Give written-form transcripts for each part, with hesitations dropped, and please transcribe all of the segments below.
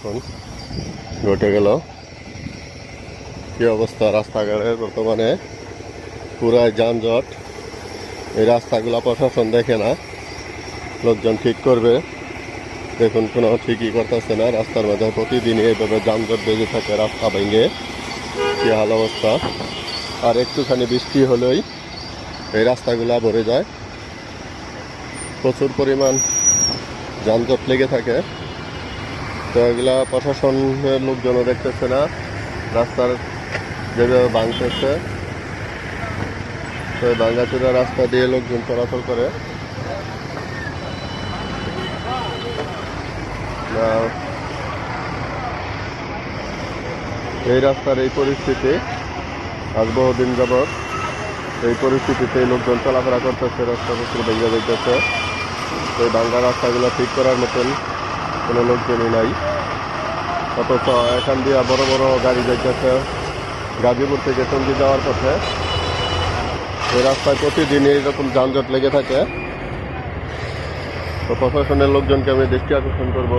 এখন ঘটে গেল। কি অবস্থা রাস্তাঘাটের বর্তমানে, পুরাই যানজট। এই রাস্তাগুলো প্রশাসন দেখে না, লোকজন ঠিক করবে, দেখুন কোনো ঠিকই করতেছে না। রাস্তার মধ্যে প্রতিদিনই এইভাবে যানজট বেজে থাকে, রাস্তা ভেঙে কি হাল অবস্থা। আর একটুখানি বৃষ্টি হলেই এই রাস্তাগুলা ভরে যায়, প্রচুর পরিমাণ যানজট লেগে থাকে। তো এগুলা প্রশাসনের লোকজনও দেখতেছে না, রাস্তার যেভাবে ভাঙতেছে। তো ভাঙাচোরা রাস্তা দিয়ে লোকজন চলাচল করে। এই রাস্তার এই পরিস্থিতি আজ বহুদিন যাবৎ এই পরিস্থিতিতে লোকজন চলাফেরা করতেছে, রাস্তা প্রচুর ভেঙে যাইতেছে। তো এই ভাঙ্গা রাস্তাগুলো ঠিক করার মতন কোনো লোকজনই নাই। অথচ এখান দিয়ে বড় বড় গাড়ি যাইতেছে গাজীপুর থেকে টঙ্গী যাওয়ার পথে। এই রাস্তায় প্রতিদিনই এরকম যানজট লেগে থাকে। তো প্রশাসনের লোকজনকে আমি দৃষ্টি আকর্ষণ করব,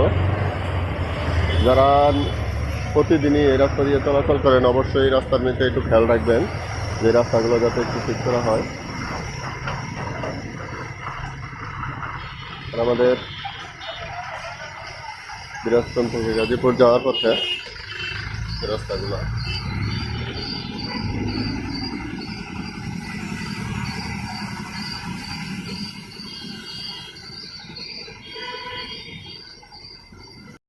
যারা প্রতিদিনই এই রাস্তা দিয়ে চলাচল করেন অবশ্যই এই রাস্তার মধ্যে একটু খেয়াল রাখবেন যে রাস্তাগুলো যাতে একটু ঠিক করা হয়। আর আমাদের দিনাজপুর থেকে গাজীপুর যাওয়ার পথে রাস্তাগুলো